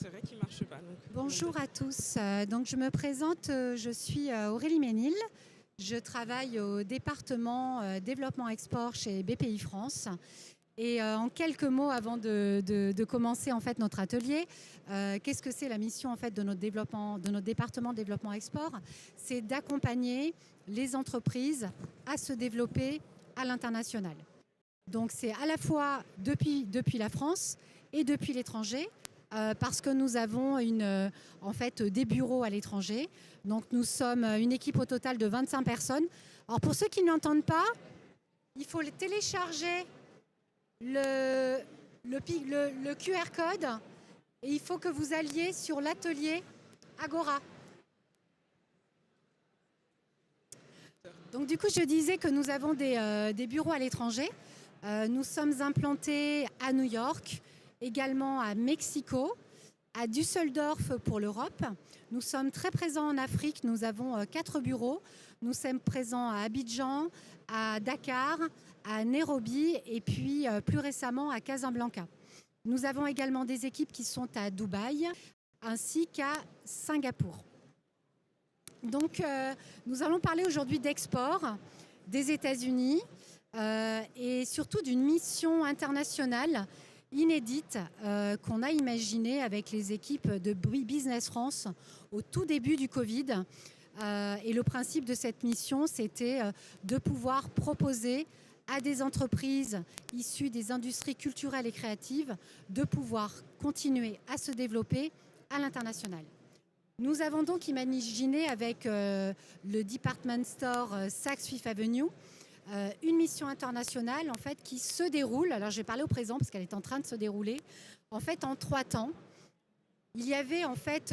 c'est vrai qu'il ne marche pas. Donc, Bonjour à tous. Donc, je me présente, je suis Aurélie Ménil. Je travaille au département développement export chez BPI France. Et en quelques mots, avant de commencer en fait notre atelier, qu'est-ce que c'est la mission en fait de notre département développement export? C'est d'accompagner les entreprises à se développer à l'international. Donc c'est à la fois depuis la France et depuis l'étranger, parce que nous avons en fait des bureaux à l'étranger. Donc nous sommes une équipe au total de 25 personnes. Alors pour ceux qui n'entendent pas, il faut télécharger le QR code et il faut que vous alliez sur l'atelier Agora. Donc du coup, je disais que nous avons des bureaux à l'étranger. Nous sommes implantés à New York, également à Mexico, à Düsseldorf pour l'Europe. Nous sommes très présents en Afrique. Nous avons 4 bureaux. Nous sommes présents à Abidjan, à Dakar, à Nairobi et puis plus récemment à Casablanca. Nous avons également des équipes qui sont à Dubaï ainsi qu'à Singapour. Donc nous allons parler aujourd'hui d'export des États-Unis et surtout d'une mission internationale inédite qu'on a imaginée avec les équipes de Business France au tout début du Covid. Et le principe de cette mission, c'était de pouvoir proposer à des entreprises issues des industries culturelles et créatives de pouvoir continuer à se développer à l'international. Nous avons donc imaginé avec le department store Saks Fifth Avenue une mission internationale en fait qui se déroule. Alors je vais parler au présent parce qu'elle est en train de se dérouler en fait en 3 temps. Il y avait en fait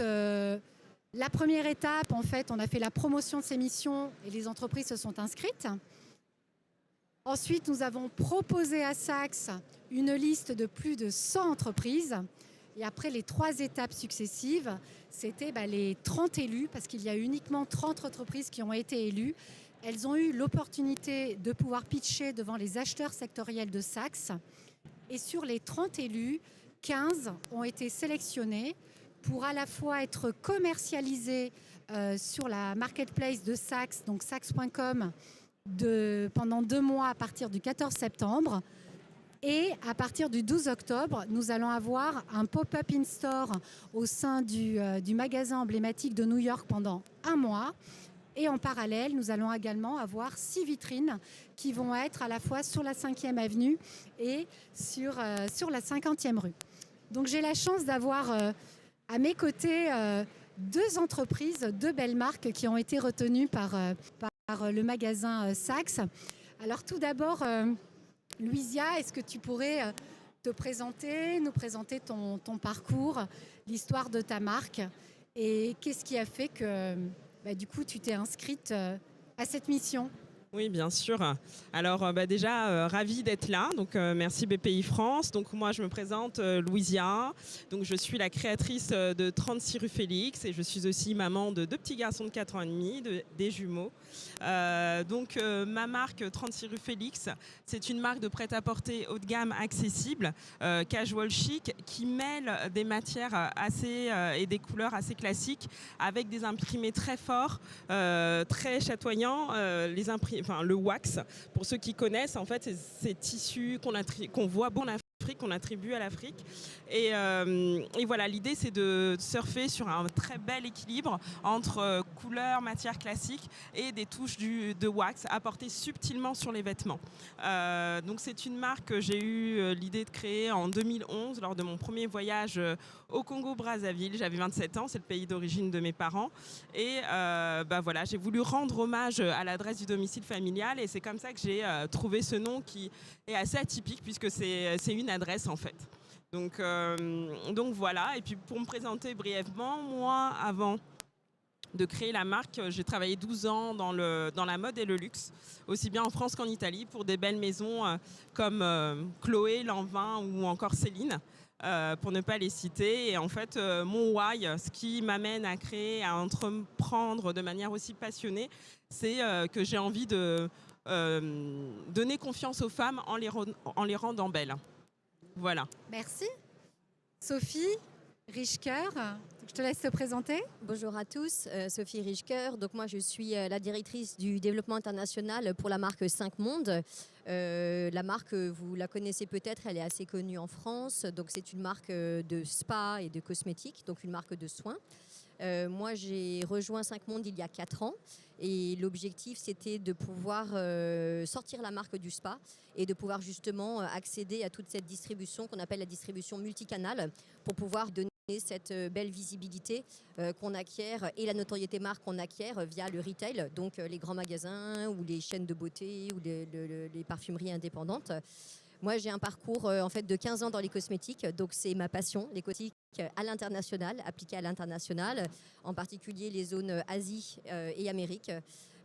la première étape, en fait, on a fait la promotion de ces missions et les entreprises se sont inscrites. Ensuite, nous avons proposé à Saks une liste de plus de 100 entreprises. Et après les 3 étapes successives, c'était les 30 élus, parce qu'il y a uniquement 30 entreprises qui ont été élues. Elles ont eu l'opportunité de pouvoir pitcher devant les acheteurs sectoriels de Saks. Et sur les 30 élus, 15 ont été sélectionnés pour à la fois être commercialisés sur la marketplace de Saks, donc Saks.com, pendant 2 mois à partir du 14 septembre. Et à partir du 12 octobre, nous allons avoir un pop-up in-store au sein du magasin emblématique de New York pendant 1 mois. Et en parallèle, nous allons également avoir 6 vitrines qui vont être à la fois sur la 5e avenue et sur la 50e rue. Donc j'ai la chance d'avoir à mes côtés 2 entreprises, 2 belles marques qui ont été retenues par le magasin Saks. Alors tout d'abord, Louisia, est-ce que tu pourrais te présenter, nous présenter ton parcours, l'histoire de ta marque et qu'est-ce qui a fait que du coup tu t'es inscrite à cette mission ? Oui, bien sûr. Alors déjà, ravie d'être là. Donc merci BPI France. Donc moi, je me présente Louisia. Donc je suis la créatrice de 36 rue Félix et je suis aussi maman de 2 petits garçons de 4 ans et demi, des jumeaux. Ma marque 36 rue Félix, c'est une marque de prêt-à-porter haut de gamme accessible, casual chic, qui mêle des matières et des couleurs assez classiques avec des imprimés très forts, très chatoyants. Le wax, pour ceux qui connaissent, en fait, c'est ces tissus qu'on voit bon en Afrique, qu'on attribue à l'Afrique. Et voilà, l'idée, c'est de surfer sur un très bel équilibre entre couleurs, matières classiques et des touches de wax apportées subtilement sur les vêtements. Donc, c'est une marque que j'ai eu l'idée de créer en 2011 lors de mon premier voyage au Congo-Brazzaville. J'avais 27 ans, c'est le pays d'origine de mes parents. Et voilà, j'ai voulu rendre hommage à l'adresse du domicile familial et c'est comme ça que j'ai trouvé ce nom qui est assez atypique puisque c'est une adresse en fait. Donc voilà, et puis pour me présenter brièvement, moi avant de créer la marque, j'ai travaillé 12 ans dans la mode et le luxe, aussi bien en France qu'en Italie, pour des belles maisons comme Chloé, Lanvin ou encore Céline. Pour ne pas les citer. Et en fait, mon why, ce qui m'amène à créer, à entreprendre de manière aussi passionnée, c'est que j'ai envie de donner confiance aux femmes en les rendant belles. Voilà. Merci. Sophie, Richker, je te laisse te présenter. Bonjour à tous, Sophie Richker. Donc moi je suis la directrice du développement international pour la marque 5 Monde. La marque, vous la connaissez peut-être, elle est assez connue en France. Donc c'est une marque de spa et de cosmétiques, donc une marque de soins. Moi j'ai rejoint 5 Monde il y a 4 ans et l'objectif c'était de pouvoir sortir la marque du spa et de pouvoir justement accéder à toute cette distribution qu'on appelle la distribution multicanale pour pouvoir donner cette belle visibilité qu'on acquiert et la notoriété marque qu'on acquiert via le retail, donc les grands magasins ou les chaînes de beauté ou les parfumeries indépendantes. Moi, j'ai un parcours en fait de 15 ans dans les cosmétiques, donc c'est ma passion, les cosmétiques à l'international, appliquées à l'international, en particulier les zones Asie et Amérique.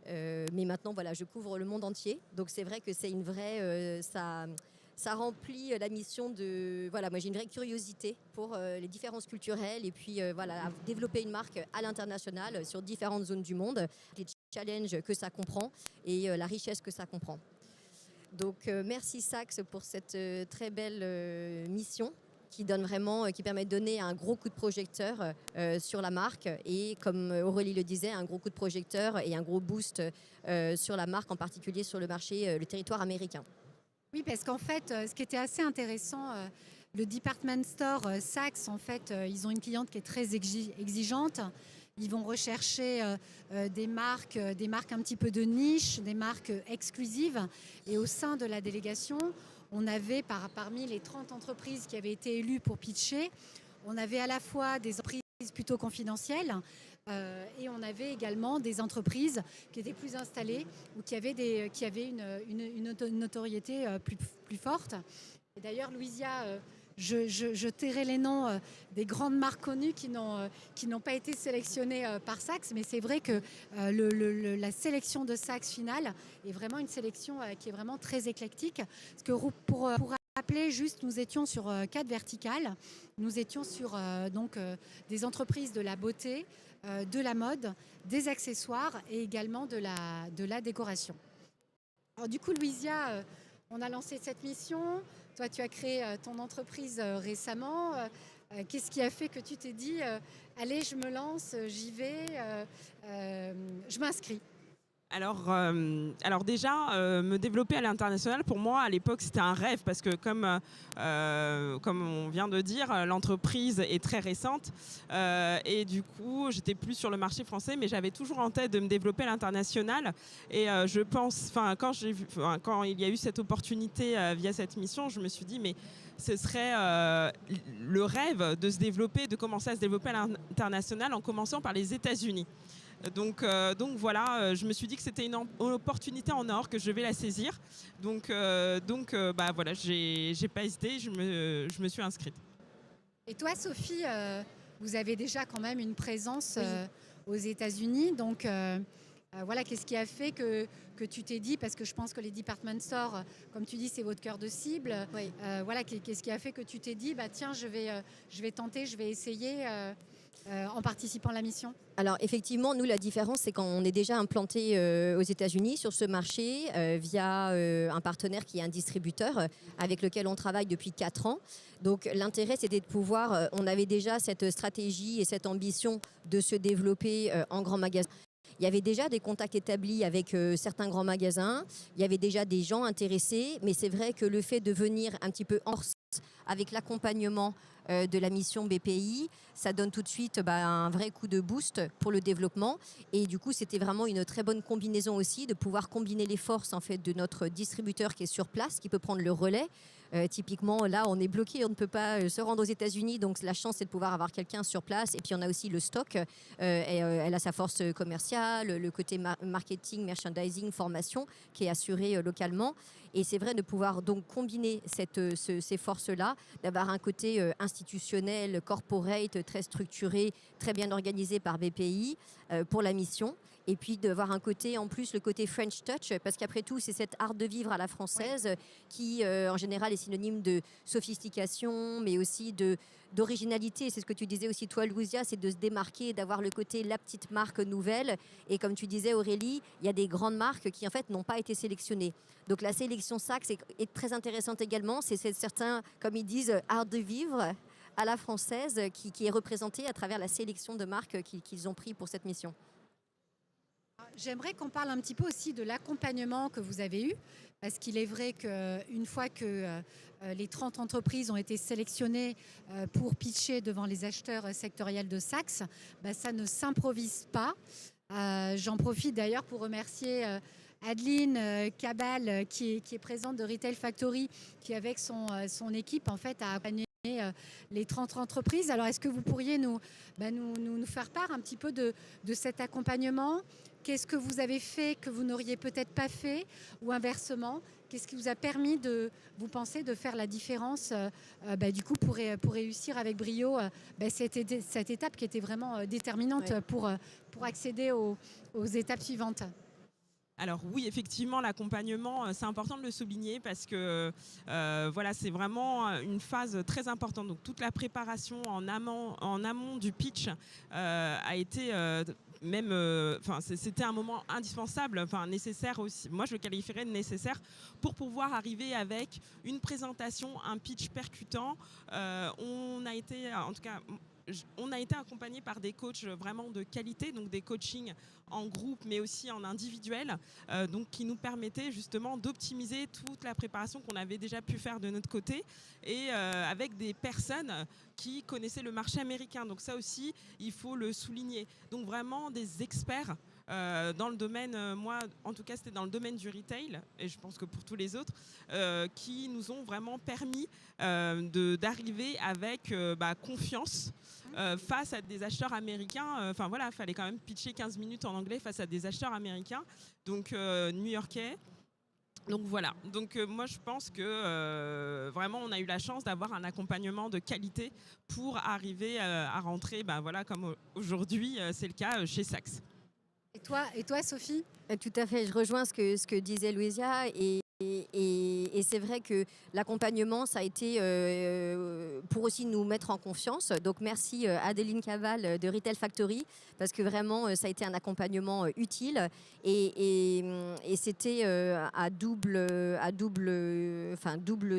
Mais maintenant, voilà, je couvre le monde entier, donc c'est vrai que c'est une vraie... ça remplit la mission de... Voilà, moi j'ai une vraie curiosité pour les différences culturelles et puis voilà, développer une marque à l'international sur différentes zones du monde, les challenges que ça comprend et la richesse que ça comprend. Donc merci Saks pour cette très belle mission qui donne vraiment, qui permet de donner un gros coup de projecteur sur la marque et comme Aurélie le disait, un gros coup de projecteur et un gros boost sur la marque, en particulier sur le marché, le territoire américain. Oui, parce qu'en fait, ce qui était assez intéressant, le department store Saks, en fait, ils ont une cliente qui est très exigeante. Ils vont rechercher des marques un petit peu de niche, des marques exclusives. Et au sein de la délégation, on avait parmi les 30 entreprises qui avaient été élues pour pitcher, on avait à la fois des entreprises plutôt confidentielles et on avait également des entreprises qui étaient plus installées ou qui avaient une notoriété plus forte. Et d'ailleurs, Louisia, je tairai les noms des grandes marques connues qui n'ont pas été sélectionnées par Saks, mais c'est vrai que la sélection de Saks finale est vraiment une sélection qui est vraiment très éclectique. Parce que pour rappeler juste, nous étions sur 4 verticales. Nous étions sur des entreprises de la beauté, de la mode, des accessoires et également de la décoration. Alors du coup, Louisia, on a lancé cette mission. Toi, tu as créé ton entreprise récemment. Qu'est-ce qui a fait que tu t'es dit allez, je me lance, j'y vais, je m'inscris? Alors déjà, me développer à l'international, pour moi, à l'époque, c'était un rêve parce que comme on vient de dire, l'entreprise est très récente et du coup, j'étais plus sur le marché français, mais j'avais toujours en tête de me développer à l'international. Et je pense, quand il y a eu cette opportunité via cette mission, je me suis dit, mais ce serait le rêve de se développer, de commencer à se développer à l'international en commençant par les États-Unis. Donc voilà, je me suis dit que c'était une opportunité en or, que je vais la saisir. Donc voilà, j'ai pas hésité, je me suis inscrite. Et toi, Sophie, vous avez déjà quand même une présence Oui. aux États-Unis. Donc voilà, qu'est-ce qui a fait que tu t'es dit, parce que je pense que les department stores, comme tu dis, c'est votre cœur de cible. Oui. Voilà, qu'est-ce qui a fait que tu t'es dit, bah tiens, je vais tenter, je vais essayer en participant à la mission? Alors effectivement, nous, la différence, c'est quand on est déjà implanté aux États-Unis sur ce marché via un partenaire qui est un distributeur avec lequel on travaille depuis 4 ans. Donc l'intérêt, c'était de pouvoir, on avait déjà cette stratégie et cette ambition de se développer en grand magasin. Il y avait déjà des contacts établis avec certains grands magasins, il y avait déjà des gens intéressés, mais c'est vrai que le fait de venir un petit peu en force avec l'accompagnement de la mission BPI, ça donne tout de suite un vrai coup de boost pour le développement. Et du coup, c'était vraiment une très bonne combinaison aussi de pouvoir combiner les forces en fait de notre distributeur qui est sur place, qui peut prendre le relais. Typiquement, là, on est bloqué, on ne peut pas se rendre aux États-Unis, donc la chance, c'est de pouvoir avoir quelqu'un sur place. Et puis, on a aussi le stock. Elle a sa force commerciale, le côté marketing, merchandising, formation, qui est assuré localement. Et c'est vrai de pouvoir donc combiner ces forces-là, d'avoir un côté institutionnel, corporate, très structuré, très bien organisé par BPI pour la mission. Et puis d'avoir un côté, en plus, le côté French touch, parce qu'après tout, c'est cette art de vivre à la française qui, en général, est synonyme de sophistication, mais aussi d'originalité. C'est ce que tu disais aussi, toi, Louisia, c'est de se démarquer, d'avoir le côté la petite marque nouvelle. Et comme tu disais, Aurélie, il y a des grandes marques qui, en fait, n'ont pas été sélectionnées. Donc la sélection Saks est très intéressante également. C'est certains, comme ils disent, art de vivre à la française qui est représentée à travers la sélection de marques qu'ils ont pris pour cette mission. J'aimerais qu'on parle un petit peu aussi de l'accompagnement que vous avez eu, parce qu'il est vrai qu'une fois que les 30 entreprises ont été sélectionnées pour pitcher devant les acheteurs sectoriels de Saks, ça ne s'improvise pas. J'en profite d'ailleurs pour remercier Adeline Cabal, qui est présente de Retail Factory, qui avec son équipe en fait a accompagné les 30 entreprises. Alors est-ce que vous pourriez nous faire part un petit peu de cet accompagnement ? Qu'est-ce que vous avez fait que vous n'auriez peut-être pas fait, ou inversement, qu'est-ce qui vous a permis vous pensez, de faire la différence du coup pour réussir avec brio cette étape qui était vraiment déterminante pour accéder aux étapes suivantes? Alors oui, effectivement, l'accompagnement, c'est important de le souligner parce que voilà, c'est vraiment une phase très importante. Donc toute la préparation en amont du pitch a été c'était un moment indispensable, nécessaire aussi. Moi, je le qualifierais de nécessaire pour pouvoir arriver avec une présentation, un pitch percutant. On a été accompagné par des coachs vraiment de qualité, donc des coachings en groupe mais aussi en individuel, donc qui nous permettaient justement d'optimiser toute la préparation qu'on avait déjà pu faire de notre côté et avec des personnes qui connaissaient le marché américain. Donc ça aussi, il faut le souligner. Donc vraiment des experts dans le domaine, moi en tout cas c'était dans le domaine du retail, et je pense que pour tous les autres, qui nous ont vraiment permis d'arriver avec confiance face à des acheteurs américains. Il fallait quand même pitcher 15 minutes en anglais face à des acheteurs américains, donc new-yorkais. Donc voilà, moi je pense que vraiment on a eu la chance d'avoir un accompagnement de qualité pour arriver à rentrer, comme aujourd'hui c'est le cas chez Saks. Et toi Sophie? Tout à fait, je rejoins ce que disait Louisa et c'est vrai que l'accompagnement, ça a été pour aussi nous mettre en confiance. Donc merci Adeline Cabal de Retail Factory, parce que vraiment ça a été un accompagnement utile et c'était à double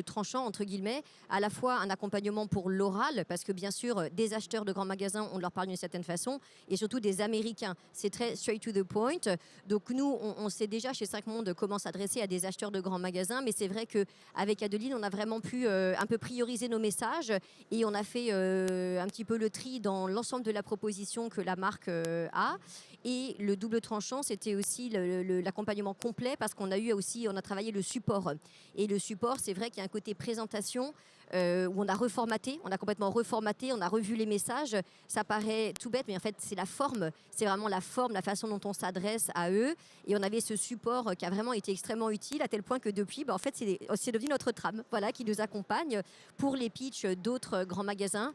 tranchant entre guillemets, à la fois un accompagnement pour l'oral, parce que bien sûr des acheteurs de grands magasins, on leur parle d'une certaine façon, et surtout des Américains, c'est très straight to the point. Donc nous on sait déjà chez 5 Mondes comment s'adresser à des acheteurs de grands magasins, mais c'est vrai qu'avec Adeline on a vraiment pu un peu prioriser nos messages et on a fait un petit peu le tri dans l'ensemble de la proposition que la marque a. Et le double tranchant, c'était aussi l'accompagnement complet, parce qu'on a travaillé le support. Et le support, c'est vrai qu'il y a un côté présentation où on a complètement reformaté, on a revu les messages. Ça paraît tout bête, mais en fait, c'est la forme. C'est vraiment la forme, la façon dont on s'adresse à eux. Et on avait ce support qui a vraiment été extrêmement utile, à tel point que depuis, en fait, c'est devenu notre trame, qui nous accompagne pour les pitchs d'autres grands magasins,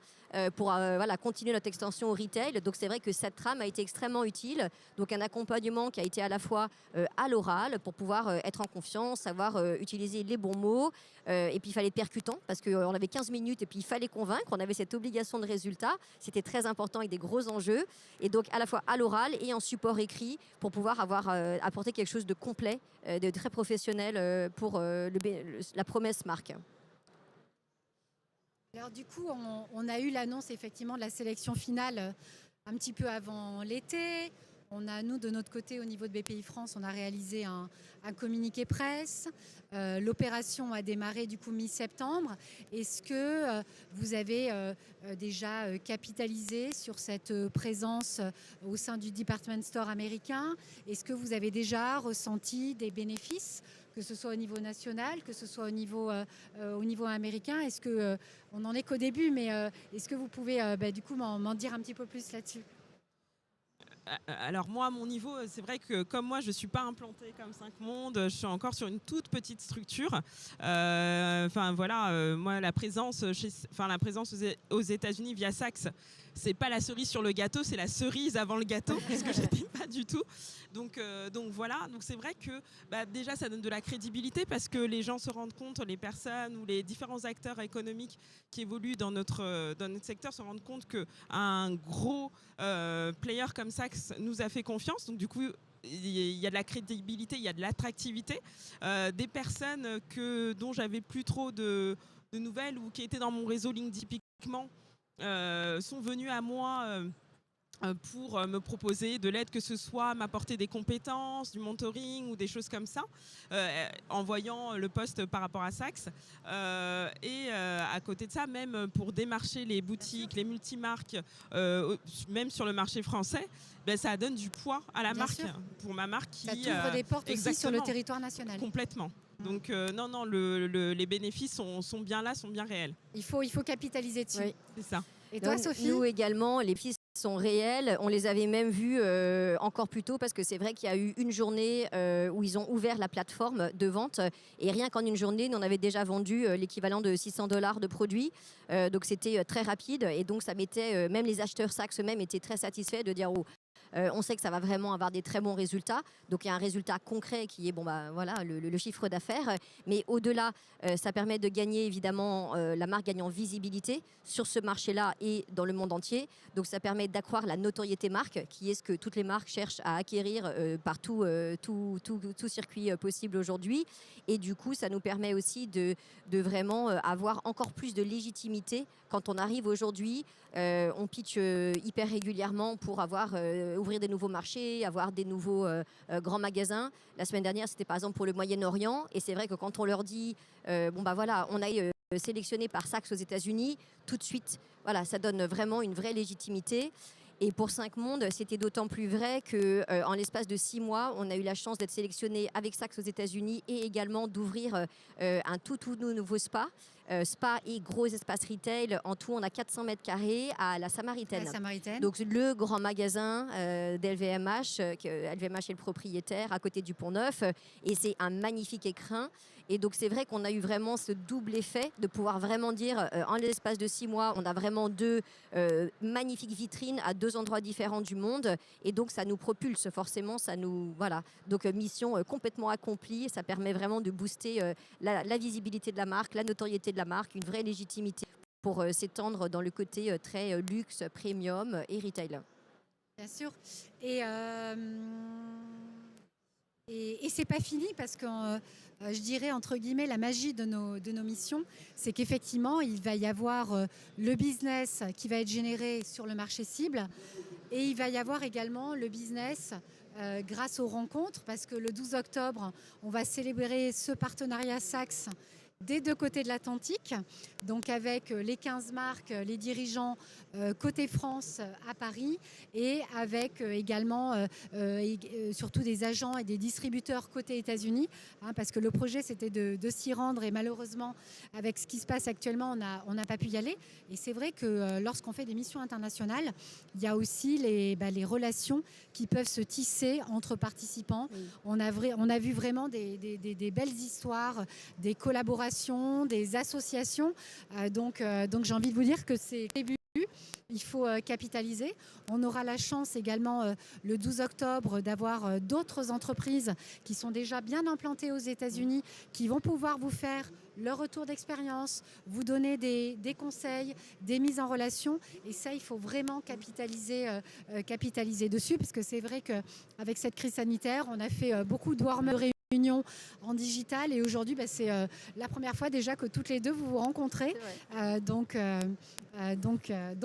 pour continuer notre extension au retail. Donc c'est vrai que cette trame a été extrêmement utile. Donc un accompagnement qui a été à la fois à l'oral pour pouvoir être en confiance, savoir utiliser les bons mots. Et puis il fallait être percutant, parce qu'on avait 15 minutes et puis il fallait convaincre. On avait cette obligation de résultat. C'était très important, avec des gros enjeux. Et donc à la fois à l'oral et en support écrit, pour pouvoir apporter quelque chose de complet, de très professionnel pour la promesse marque. Alors du coup, on a eu l'annonce effectivement de la sélection finale un petit peu avant l'été. Nous, de notre côté, au niveau de BPI France, on a réalisé un communiqué presse. L'opération a démarré du coup mi-septembre. Est-ce que vous avez déjà capitalisé sur cette présence au sein du department store américain? Est-ce que vous avez déjà ressenti des bénéfices, que ce soit au niveau national, que ce soit au niveau américain? Est-ce que on n'en est qu'au début, mais est-ce que vous pouvez du coup m'en dire un petit peu plus là-dessus? Alors moi, à mon niveau, c'est vrai que comme moi, je ne suis pas implantée comme 5 Mondes, je suis encore sur une toute petite structure. Moi, la présence aux États-Unis via Saks, c'est pas la cerise sur le gâteau, c'est la cerise avant le gâteau, puisque je n'étais pas du tout. Donc c'est vrai que déjà ça donne de la crédibilité, parce que les gens se rendent compte, les personnes ou les différents acteurs économiques qui évoluent dans notre secteur se rendent compte qu'un gros player comme Saks nous a fait confiance. Donc du coup, il y a de la crédibilité, il y a de l'attractivité. Des personnes dont j'avais plus trop de nouvelles, ou qui étaient dans mon réseau LinkedIn typiquement, sont venus à moi pour me proposer de l'aide, que ce soit m'apporter des compétences, du mentoring ou des choses comme ça, en voyant le poste par rapport à Saks. À côté de ça, même pour démarcher les boutiques, les multimarques, même sur le marché français, ben, ça donne du poids à la Bien marque, sûr. pour ma marque qui... Ça t'ouvre des portes aussi sur le territoire national. Complètement. Donc non, les bénéfices sont bien là, sont bien réels. Il faut capitaliser dessus. Oui. C'est ça. Et toi, Donc, Sophie? nous également, les pistes sont réelles. On les avait même vues encore plus tôt parce que c'est vrai qu'il y a eu une journée où ils ont ouvert la plateforme de vente et rien qu'en une journée, nous on avait déjà vendu l'équivalent de $600 de produits. Donc c'était très rapide et donc ça mettait, même les acheteurs Saks eux-mêmes étaient très satisfaits de dire oh, on sait que ça va vraiment avoir des très bons résultats. Donc il y a un résultat concret qui est voilà, le chiffre d'affaires. Mais au-delà, ça permet de gagner évidemment, la marque gagne en visibilité sur ce marché-là et dans le monde entier. Donc ça permet d'accroître la notoriété marque, qui est ce que toutes les marques cherchent à acquérir par tout circuit possible aujourd'hui. Et du coup, ça nous permet aussi de vraiment avoir encore plus de légitimité quand on arrive aujourd'hui. On pitch hyper régulièrement pour ouvrir des nouveaux marchés, avoir des nouveaux grands magasins. La semaine dernière, c'était par exemple pour le Moyen-Orient. Et c'est vrai que quand on leur dit, voilà, on a sélectionné par Saks aux États-Unis, tout de suite, voilà, ça donne vraiment une vraie légitimité. Et pour 5 Mondes, c'était d'autant plus vrai qu'en l'espace de 6 mois, on a eu la chance d'être sélectionné avec Saks aux États-Unis et également d'ouvrir un tout nouveau spa. Spa et gros espace retail. En tout, on a 400 mètres carrés à la Samaritaine. Donc, le grand magasin d'LVMH, LVMH est le propriétaire à côté du Pont-Neuf. Et c'est un magnifique écrin. Et donc, c'est vrai qu'on a eu vraiment ce double effet de pouvoir vraiment dire, en l'espace de 6 mois, on a vraiment 2 magnifiques vitrines à 2 endroits différents du monde. Et donc, ça nous propulse forcément. Ça nous, voilà. Donc, mission complètement accomplie. Ça permet vraiment de booster la visibilité de la marque, la notoriété de la marque, une vraie légitimité pour s'étendre dans le côté très luxe, premium et retail. Bien sûr. Et c'est pas fini parce que je dirais entre guillemets la magie de nos missions, c'est qu'effectivement il va y avoir le business qui va être généré sur le marché cible et il va y avoir également le business grâce aux rencontres parce que le 12 octobre on va célébrer ce partenariat Saks des 2 côtés de l'Atlantique, donc avec les 15 marques, les dirigeants côté France à Paris et avec également surtout des agents et des distributeurs côté États-Unis, hein, parce que le projet c'était de s'y rendre et malheureusement avec ce qui se passe actuellement on n'a pas pu y aller. Et c'est vrai que lorsqu'on fait des missions internationales, il y a aussi les relations qui peuvent se tisser entre participants. Oui. On a vu vraiment des belles histoires, des collaborations, des associations. Donc j'ai envie de vous dire que c'est début. Il faut capitaliser. On aura la chance également le 12 octobre d'avoir d'autres entreprises qui sont déjà bien implantées aux États-Unis, qui vont pouvoir vous faire leur retour d'expérience, vous donner des conseils, des mises en relation. Et ça, il faut vraiment capitaliser dessus, parce que c'est vrai qu'avec cette crise sanitaire, on a fait beaucoup de réunions en digital et aujourd'hui c'est la première fois déjà que toutes les deux vous vous rencontrez, donc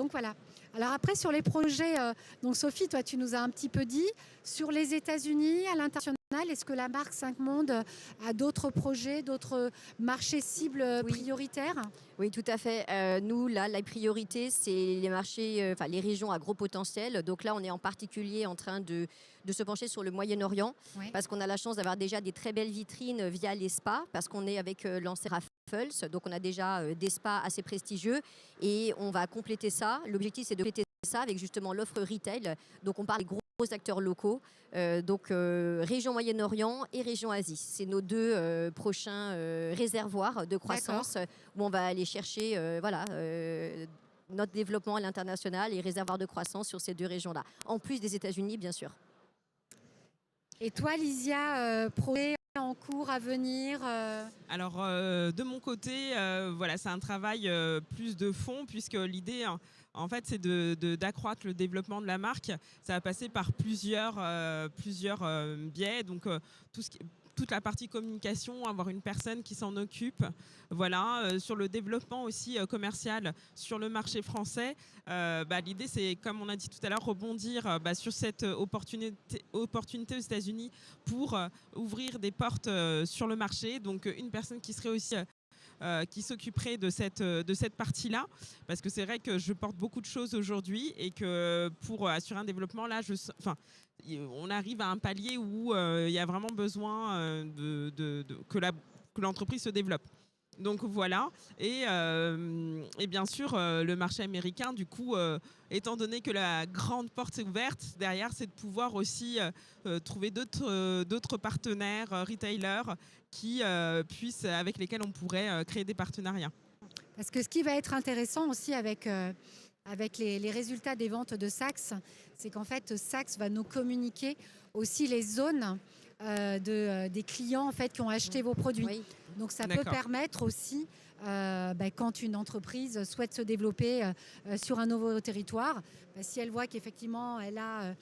voilà. Alors après sur les projets, donc Sophie, toi tu nous as un petit peu dit sur les États-Unis, à l'international, est-ce que la marque 5 Mondes a d'autres projets, d'autres marchés cibles prioritaires? Oui, tout à fait. Nous, là, la priorité, c'est les marchés, les régions à gros potentiel. Donc là, on est en particulier en train de se pencher sur le Moyen-Orient, parce qu'on a la chance d'avoir déjà des très belles vitrines via les spas, parce qu'on est avec l'ancien Raffles, donc on a déjà des spas assez prestigieux et on va compléter ça. L'objectif, c'est de compléter ça avec justement l'offre retail. Donc on parle des gros acteurs locaux, région Moyen-Orient et région Asie. C'est nos 2 prochains réservoirs de croissance où on va aller chercher notre développement à l'international et réservoirs de croissance sur ces 2 régions-là, en plus des États-Unis, bien sûr. Et toi, Lysia, projet en cours à venir? Alors, de mon côté, voilà, c'est un travail plus de fond, puisque l'idée, en fait, c'est d'accroître le développement de la marque. Ça va passer par plusieurs biais. Donc, tout ce qui toute la partie communication, avoir une personne qui s'en occupe. Voilà, sur le développement aussi commercial sur le marché français, l'idée c'est, comme on a dit tout à l'heure, rebondir sur cette opportunité aux États-Unis pour ouvrir des portes sur le marché. Donc une personne qui serait aussi qui s'occuperait de cette partie-là, parce que c'est vrai que je porte beaucoup de choses aujourd'hui et que pour assurer un développement, là, on arrive à un palier où il y a vraiment besoin que l'entreprise se développe. Donc voilà, et bien sûr le marché américain, du coup, étant donné que la grande porte est ouverte, derrière c'est de pouvoir aussi trouver d'autres partenaires, retailers, avec lesquels on pourrait créer des partenariats. Parce que ce qui va être intéressant aussi avec les résultats des ventes de Saks, c'est qu'en fait Saks va nous communiquer aussi les zones des clients en fait, qui ont acheté vos produits. Oui. Donc ça peut permettre aussi, quand une entreprise souhaite se développer sur un nouveau territoire, si elle voit qu'effectivement elle a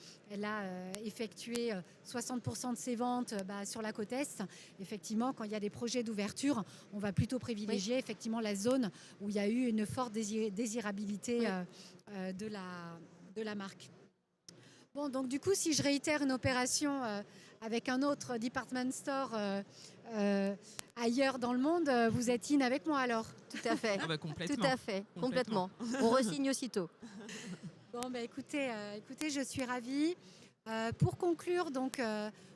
effectué 60% de ses ventes sur la côte Est, effectivement quand il y a des projets d'ouverture, on va plutôt privilégier effectivement la zone où il y a eu une forte désirabilité de la marque. Bon, donc du coup, si je réitère une opération avec un autre department store ailleurs dans le monde, vous êtes in avec moi alors? Tout à fait. Complètement. Tout à fait, complètement. On re-signe aussitôt. Bon, écoutez, je suis ravie. Pour conclure, donc,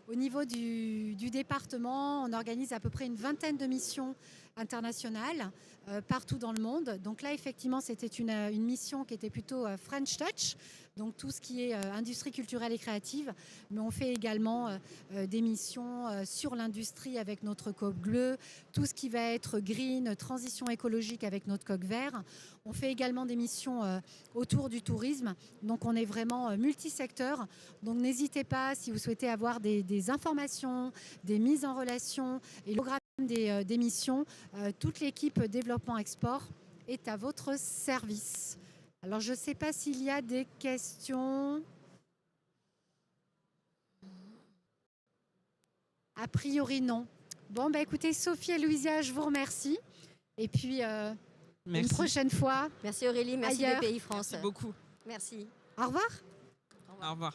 au niveau du département, on organise à peu près une vingtaine de missions internationales partout dans le monde. Donc là, effectivement, c'était une mission qui était plutôt French Touch, donc tout ce qui est industrie culturelle et créative. Mais on fait également des missions sur l'industrie avec notre coq bleu, tout ce qui va être green, transition écologique avec notre coq vert. On fait également des missions autour du tourisme. Donc on est vraiment multisecteur. Donc n'hésitez pas, si vous souhaitez avoir des informations, des mises en relation et le programme des missions, toute l'équipe développement export est à votre service. Alors je ne sais pas s'il y a des questions. A priori non. Bon, écoutez, Sophie et Louisa, je vous remercie. Et puis une prochaine fois. Merci Aurélie, merci ailleurs. BPI France. Merci beaucoup. Merci. Au revoir. Au revoir.